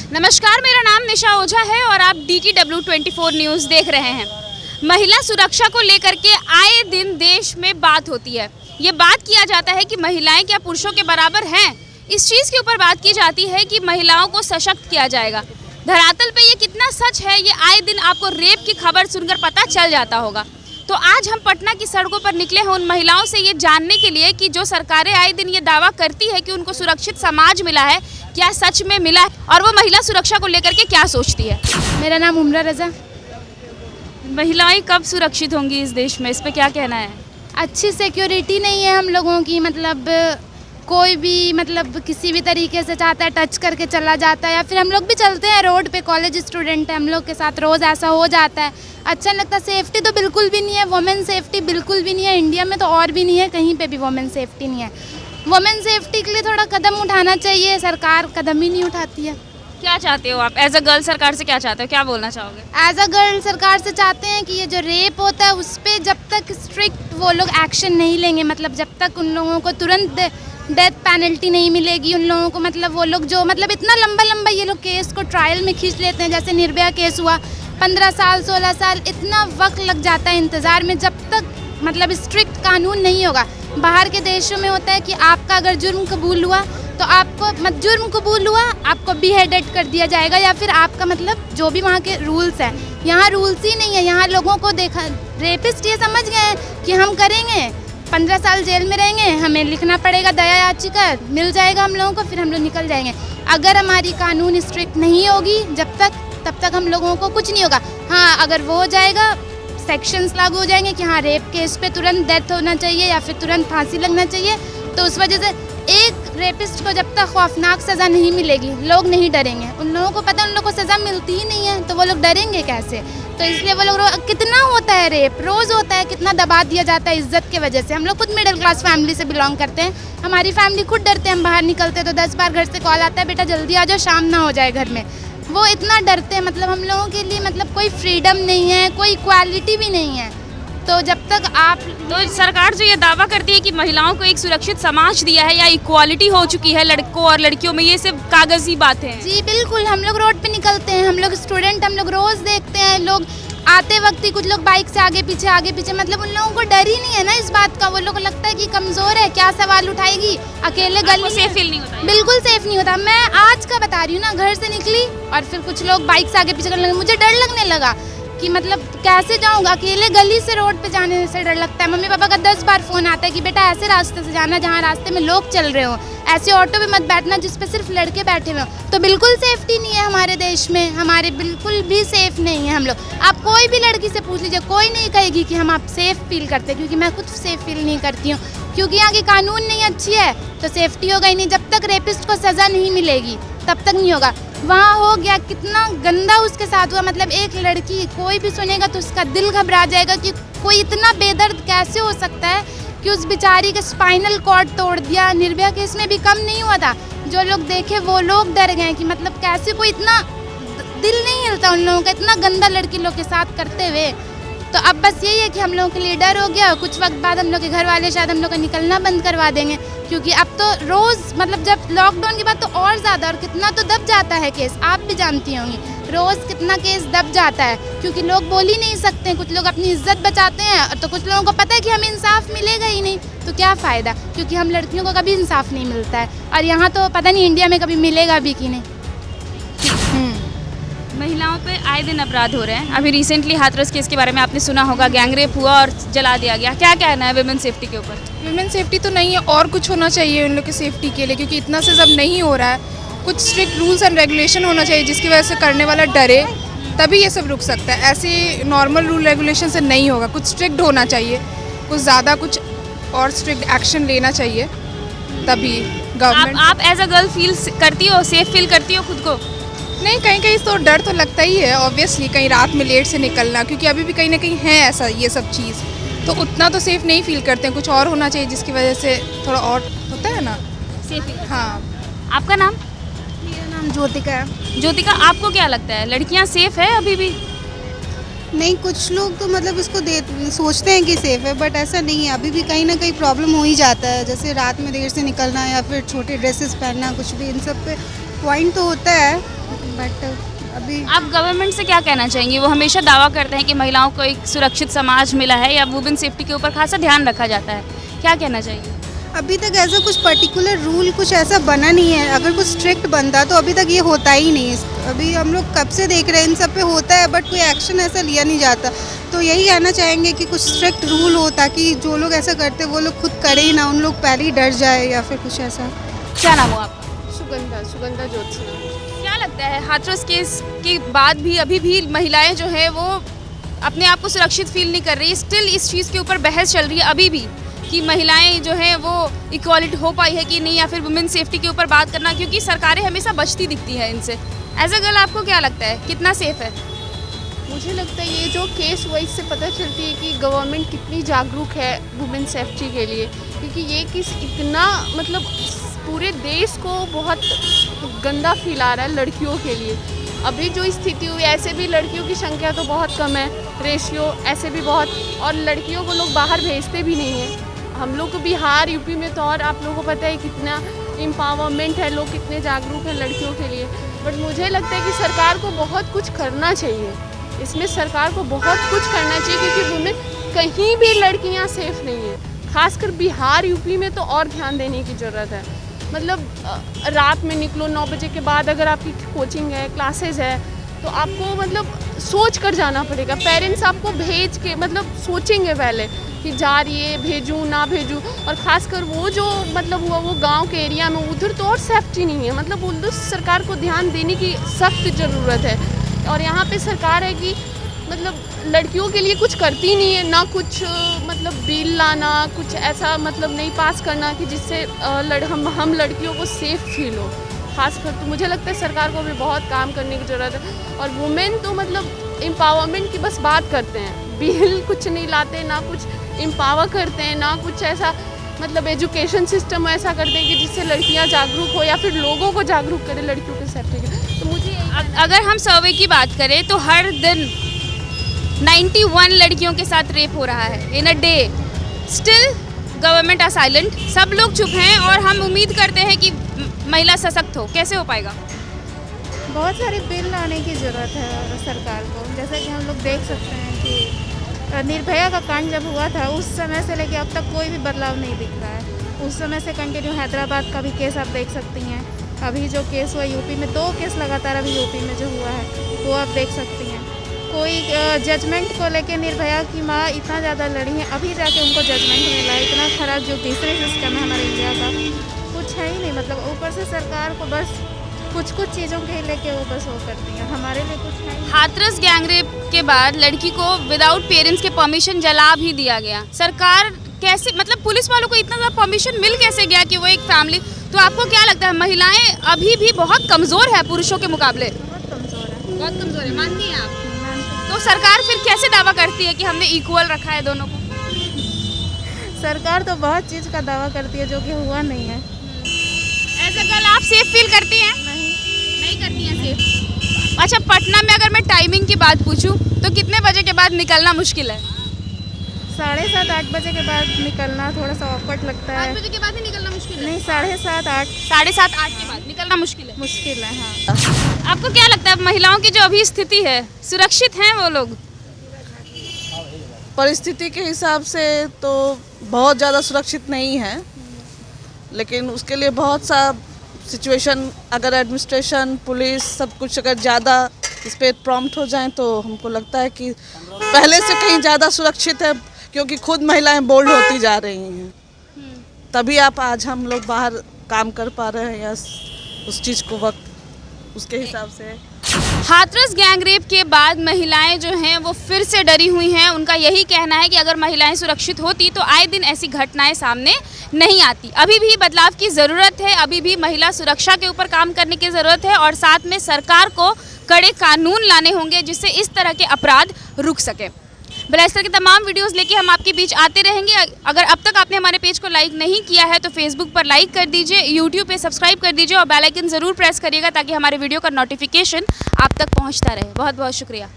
नमस्कार, मेरा नाम निशा ओझा है और आप DTW24 न्यूज़ देख रहे हैं। महिला सुरक्षा को लेकर के आए दिन देश में बात होती है। ये बात किया जाता है कि महिलाएं क्या पुरुषों के बराबर हैं। इस चीज़ के ऊपर बात की जाती है कि महिलाओं को सशक्त किया जाएगा। धरातल पे ये कितना सच है, ये आए दिन आपको रेप की खबर सुनकर पता चल जाता होगा। तो आज हम पटना की सड़कों पर निकले हैं उन महिलाओं से ये जानने के लिए कि जो सरकारें आए दिन ये दावा करती है कि उनको सुरक्षित समाज मिला है, क्या सच में मिला है और वो महिला सुरक्षा को लेकर के क्या सोचती है। मेरा नाम उमरा रजा। महिलाएं कब सुरक्षित होंगी इस देश में, इस पे क्या कहना है? अच्छी सिक्योरिटी नहीं है हम लोगों की, मतलब कोई भी मतलब किसी भी तरीके से चाहता है टच करके चला जाता है, या फिर हम लोग भी चलते हैं रोड पे, कॉलेज स्टूडेंट है, हम लोग के साथ रोज़ ऐसा हो जाता है। अच्छा नहीं लगता। सेफ्टी तो बिल्कुल भी नहीं है, वुमेन सेफ्टी बिल्कुल भी नहीं है। इंडिया में तो और भी नहीं है, कहीं पे भी वुमेन सेफ्टी नहीं है। वुमेन सेफ्टी के लिए थोड़ा कदम उठाना चाहिए, सरकार कदम ही नहीं उठाती है। क्या चाहते हो आप एज अ गर्ल, सरकार से क्या चाहते हो, क्या बोलना चाहोगे? एज अ गर्ल सरकार से चाहते हैं कि ये जो रेप होता है उस पर जब तक स्ट्रिक्ट वो लोग एक्शन नहीं लेंगे, मतलब जब तक उन लोगों को तुरंत डेथ पेनल्टी नहीं मिलेगी, उन लोगों को मतलब वो लोग जो मतलब इतना लंबा ये लोग केस को ट्रायल में खींच लेते हैं। जैसे निर्भया केस हुआ, 15 साल 16 साल इतना वक्त लग जाता है इंतज़ार में। जब तक मतलब स्ट्रिक्ट कानून नहीं होगा, बाहर के देशों में होता है कि आपका अगर जुर्म कबूल हुआ तो आपको जुर्म कबूल हुआ आपको beheaded कर दिया जाएगा, या फिर आपका मतलब जो भी वहाँ के रूल्स हैं। यहाँ रूल्स ही नहीं है। यहाँ लोगों को देखा, रेपिस्ट ये समझ गए हैं कि हम करेंगे 15 साल जेल में रहेंगे, हमें लिखना पड़ेगा दया याचिका, मिल जाएगा हम लोगों को, फिर हम लोग निकल जाएंगे। अगर हमारी कानून स्ट्रिक्ट नहीं होगी तब तक हम लोगों को कुछ नहीं होगा। हाँ, अगर वो हो जाएगा, सेक्शंस लागू हो जाएंगे कि हाँ रेप केस पे तुरंत डेथ होना चाहिए या फिर तुरंत फांसी लगना चाहिए, तो उस वजह से एक रेपिस्ट को जब तक खौफनाक सज़ा नहीं मिलेगी लोग नहीं डरेंगे। उन लोगों को पता है उन लोगों को सज़ा मिलती ही नहीं है, तो वो लोग डरेंगे कैसे? तो इसलिए वो लोग कितना होता है रेप, रोज़ होता है, कितना दबा दिया जाता है इज्जत की वजह से। हम लोग खुद मिडिल क्लास फैमिली से बिलोंग करते हैं, हमारी फैमिली खुद डरते हैं। हम बाहर निकलते तो 10 बार घर से कॉल आता है, बेटा जल्दी आ जाओ, शाम ना हो जाए घर में। वो इतना डरते हैं, मतलब हम लोगों के लिए मतलब कोई फ्रीडम नहीं है, कोई इक्वालिटी भी नहीं है। तो जब तक आप तो सरकार जो ये दावा करती है कि महिलाओं को एक सुरक्षित समाज दिया है या इक्वालिटी हो चुकी है लड़कों और लड़कियों में, ये सिर्फ कागजी बातें हैं। जी बिल्कुल, हम लोग रोड पे निकलते हैं, हम लोग स्टूडेंट, हम लोग रोज़ देखते हैं लोग आते वक्त ही कुछ लोग बाइक से आगे पीछे, मतलब उन लोगों को डर ही नहीं है ना इस बात का। वो लोग को लगता है कि कमज़ोर है, क्या सवाल उठाएगी, अकेले गली सेफ फील नहीं होता। बिल्कुल सेफ नहीं होता। मैं आज का बता रही हूँ ना, घर से निकली और फिर कुछ लोग बाइक से आगे पीछे करने लगे, मुझे डर लगने लगा कि मतलब कैसे जाऊँगा, अकेले गली से रोड पे जाने से डर लगता है। मम्मी पापा का 10 बार फ़ोन आता है कि बेटा ऐसे रास्ते से जाना जहाँ रास्ते में लोग चल रहे हो, ऐसे ऑटो में मत बैठना जिस पे सिर्फ लड़के बैठे हुए हो। तो बिल्कुल सेफ्टी नहीं है हमारे देश में, हमारे बिल्कुल भी सेफ़ नहीं है हम लोग। आप कोई भी लड़की से पूछ लीजिए, कोई नहीं कहेगी कि हम आप सेफ़ फील करते, क्योंकि मैं खुद सेफ़ फील नहीं करती हूँ, क्योंकि यहाँ की कानून नहीं अच्छी है तो सेफ्टी होगा ही नहीं। जब तक रेपिस्ट को सज़ा नहीं मिलेगी तब तक नहीं होगा। वहाँ हो गया, कितना गंदा उसके साथ हुआ, मतलब एक लड़की, कोई भी सुनेगा तो उसका दिल घबरा जाएगा कि कोई इतना बेदर्द कैसे हो सकता है कि उस बेचारी के स्पाइनल कॉर्ड तोड़ दिया। निर्भया केस में भी कम नहीं हुआ था, जो लोग देखे वो लोग डर गए कि मतलब कैसे कोई इतना दिल नहीं हिलता उन लोगों का, इतना गंदा लड़की लोग के साथ करते हुए। तो अब बस यही है कि हम लोगों के लिए डर हो गया। कुछ वक्त बाद हम लोग के घर वाले शायद हम लोग का निकलना बंद करवा देंगे, क्योंकि अब तो रोज़ मतलब जब लॉकडाउन के बाद तो और ज़्यादा, और कितना तो दब जाता है केस, आप भी जानती होंगी रोज़ कितना केस दब जाता है, क्योंकि लोग बोल ही नहीं सकते। कुछ लोग अपनी इज्जत बचाते हैं, तो कुछ लोगों को पता है कि हमें इंसाफ मिलेगा ही नहीं, तो क्या फ़ायदा, क्योंकि हम लड़कियों को कभी इंसाफ नहीं मिलता है, और यहाँ तो पता नहीं इंडिया में कभी मिलेगा भी कि नहीं। महिलाओं पे आए दिन अपराध हो रहे हैं। अभी रिसेंटली हाथरस केस के बारे में आपने सुना होगा, गैंगरेप हुआ और जला दिया गया। क्या कहना है वुमेन सेफ्टी के ऊपर? वुमेन सेफ्टी तो नहीं है, और कुछ होना चाहिए उन लोग की सेफ्टी के लिए, क्योंकि इतना से सब नहीं हो रहा है। कुछ स्ट्रिक्ट रूल्स एंड रेगुलेशन होना चाहिए जिसकी वजह से करने वाला डरे, तभी ये सब रुक सकता है। ऐसे नॉर्मल रूल रेगुलेशन से नहीं होगा, कुछ स्ट्रिक्ट होना चाहिए, कुछ ज़्यादा कुछ और स्ट्रिक्ट एक्शन लेना चाहिए, तभी गवर्नमेंट। आप एज अ गर्ल फील करती हो, सेफ फील करती हो खुद को? नहीं, कहीं कहीं तो डर तो लगता ही है ऑब्वियसली, कहीं रात में लेट से निकलना, क्योंकि अभी भी कहीं ना कहीं है ऐसा ये सब चीज़, तो उतना तो सेफ़ नहीं फील करते हैं। कुछ और होना चाहिए जिसकी वजह से थोड़ा और होता है ना सेफ। हाँ। आपका नाम? मेरा नाम ज्योतिका है। ज्योतिका, आपको क्या लगता है लड़कियां सेफ है अभी भी? नहीं, कुछ लोग तो मतलब इसको सोचते हैं कि सेफ़ है, बट ऐसा नहीं है। अभी भी कहीं ना कहीं प्रॉब्लम हो ही जाता है, जैसे रात में देर से निकलना या फिर छोटे ड्रेसेस पहनना, कुछ भी इन सब पे पॉइंट तो होता है, बट अभी आप गवर्नमेंट से क्या कहना चाहेंगे? वो हमेशा दावा करते हैं कि महिलाओं को एक सुरक्षित समाज मिला है या वुमेन सेफ्टी के ऊपर खासा ध्यान रखा जाता है, क्या कहना चाहिए? अभी तक ऐसा कुछ पर्टिकुलर रूल कुछ ऐसा बना नहीं है। अगर कुछ स्ट्रिक्ट बनता तो अभी तक ये होता ही नहीं। अभी हम लोग कब से देख रहे हैं इन सब पे होता है बट कोई एक्शन ऐसा लिया नहीं जाता। तो यही कहना चाहेंगे कि कुछ स्ट्रिक्ट रूल हो ताकि जो लोग ऐसा करते वो लोग खुद करे ही ना, उन लोग पहले ही डर जाए या फिर कुछ ऐसा। क्या नाम हो आपका? सुगंधा ज्योत्सना। क्या लगता है हाथरस केस के बाद भी अभी भी महिलाएं जो है वो अपने आप को सुरक्षित फील नहीं कर रही? स्टिल इस चीज़ के ऊपर बहस चल रही है अभी भी कि महिलाएं जो है वो इक्वालिटी हो पाई है कि नहीं, या फिर वुमेन सेफ्टी के ऊपर बात करना, क्योंकि सरकारें हमेशा बचती दिखती हैं इनसे। एज अ गर्ल आपको क्या लगता है कितना सेफ है? मुझे लगता है ये जो केस हुआ इससे पता चलती है कि गवर्नमेंट कितनी जागरूक है वुमेन सेफ्टी के लिए, क्योंकि ये केस इतना मतलब पूरे देश को बहुत गंदा फैला रहा है लड़कियों के लिए। अभी जो स्थिति हुई ऐसे भी लड़कियों की संख्या तो बहुत कम है, रेशियो ऐसे भी बहुत, और लड़कियों को लोग बाहर भेजते भी नहीं हैं। हम लोग को बिहार यूपी में तो और आप लोगों को पता है कितना एम्पावरमेंट है, लोग कितने जागरूक हैं लड़कियों के लिए। बट मुझे लगता है कि सरकार को बहुत कुछ करना चाहिए, इसमें सरकार को बहुत कुछ करना चाहिए, क्योंकि वुमेन कहीं भी लड़कियां सेफ नहीं है। खासकर बिहार यूपी में तो और ध्यान देने की ज़रूरत है। मतलब रात में निकलो 9 बजे के बाद, अगर आपकी कोचिंग है, क्लासेस है, तो आपको मतलब सोच कर जाना पड़ेगा। पेरेंट्स आपको भेज के मतलब सोचेंगे पहले कि जा रही है, भेजूँ ना भेजूँ। और ख़ासकर वो जो मतलब हुआ वो गांव के एरिया में, उधर तो और सेफ्टी नहीं है। मतलब उधर सरकार को ध्यान देने की सख्त ज़रूरत है। और यहाँ पे सरकार है कि मतलब लड़कियों के लिए कुछ करती नहीं है, ना कुछ मतलब बिल लाना, कुछ ऐसा मतलब नहीं पास करना कि जिससे हम लड़कियों को सेफ फील हो। खासकर तो मुझे लगता है सरकार को भी बहुत काम करने की ज़रूरत है। और वुमेन तो मतलब एम्पावरमेंट की बस बात करते हैं, बिल कुछ नहीं लाते, ना कुछ एम्पावर करते हैं, ना कुछ ऐसा मतलब एजुकेशन सिस्टम ऐसा करते हैं कि जिससे लड़कियां जागरूक हो या फिर लोगों को जागरूक करें लड़कियों के सेफ्टी के। तो मुझे अगर हम सर्वे की बात करें तो हर दिन 91 लड़कियों के साथ रेप हो रहा है in a day. Still government are silent, सब लोग चुप हैं और हम उम्मीद करते हैं कि महिला सशक्त हो। कैसे हो पाएगा? बहुत सारे बिल लाने की ज़रूरत है सरकार को। जैसे कि हम लोग देख सकते हैं कि निर्भया का कांड जब हुआ था उस समय से लेकर अब तक कोई भी बदलाव नहीं दिख रहा है। उस समय से कंटिन्यू हैदराबाद का भी केस आप देख सकती हैं। अभी जो केस हुआ यूपी में, 2 केस लगातार अभी यूपी में जो हुआ है वो आप देख सकती हैं। कोई जजमेंट को लेके निर्भया की माँ इतना ज़्यादा लड़ी है, अभी जाके उनको जजमेंट मिला है। इतना ख़राब जो तीसरे सिस्टम है हमारे इंडिया का, कुछ है ही नहीं। मतलब ऊपर से सरकार को बस कुछ चीज़ों के लेके वो बस वो करती है, हमारे लिए कुछ है ही। हाथरस गैंगरेप के बाद लड़की को विदाउट पेरेंट्स के परमिशन जला भी दिया गया। सरकार कैसे, मतलब पुलिस वालों को इतना ज़्यादा परमिशन मिल कैसे गया कि वो एक फैमिली। तो आपको क्या लगता है महिलाएं अभी भी बहुत कमज़ोर है पुरुषों के मुकाबले? बहुत कमज़ोर है, बहुत कमज़ोर है, मानती हैं आप? तो सरकार फिर कैसे दावा करती है कि हमने इक्वल रखा है दोनों को? सरकार तो बहुत चीज़ का दावा करती है जो कि हुआ नहीं है। ऐसा कल आप सेफ फील करती हैं? नहीं करती हैं सेफ। अच्छा, पटना में अगर मैं टाइमिंग की बात पूछूं तो कितने बजे के बाद निकलना मुश्किल है? 7:30-8 बजे के बाद निकलना थोड़ा सा ऑकवर्ड लगता है। 8 बजे के बाद ही निकलना मुश्किल है? नहीं, 7:30-8 7:30-8 के बाद निकलना मुश्किल है। मुश्किल है। हाँ, आपको क्या लगता है महिलाओं की जो अभी स्थिति है, सुरक्षित हैं वो लोग? परिस्थिति के हिसाब से तो बहुत ज़्यादा सुरक्षित नहीं है, लेकिन उसके लिए बहुत सा सिचुएशन, अगर एडमिनिस्ट्रेशन, पुलिस सब कुछ अगर ज़्यादा इस पर प्रॉम्प्ट हो जाए तो हमको लगता है कि पहले से कहीं ज़्यादा सुरक्षित है, क्योंकि खुद महिलाएं बोल्ड होती जा रही हैं। तभी आप आज हम लोग बाहर काम कर पा रहे हैं या उस चीज़ को वक्त उसके हिसाब से। हाथरस गैंगरेप के बाद महिलाएं जो हैं वो फिर से डरी हुई हैं। उनका यही कहना है कि अगर महिलाएं सुरक्षित होती तो आए दिन ऐसी घटनाएं सामने नहीं आती। अभी भी बदलाव की ज़रूरत है, अभी भी महिला सुरक्षा के ऊपर काम करने की ज़रूरत है और साथ में सरकार को कड़े कानून लाने होंगे जिससे इस तरह के अपराध रुक सके। इस तरह के तमाम वीडियोस लेके हम आपके बीच आते रहेंगे। अगर अब तक आपने हमारे पेज को लाइक नहीं किया है तो फेसबुक पर लाइक कर दीजिए, यूट्यूब पे सब्सक्राइब कर दीजिए और बेल आइकन ज़रूर प्रेस करिएगा ताकि हमारे वीडियो का नोटिफिकेशन आप तक पहुंचता रहे। बहुत बहुत शुक्रिया।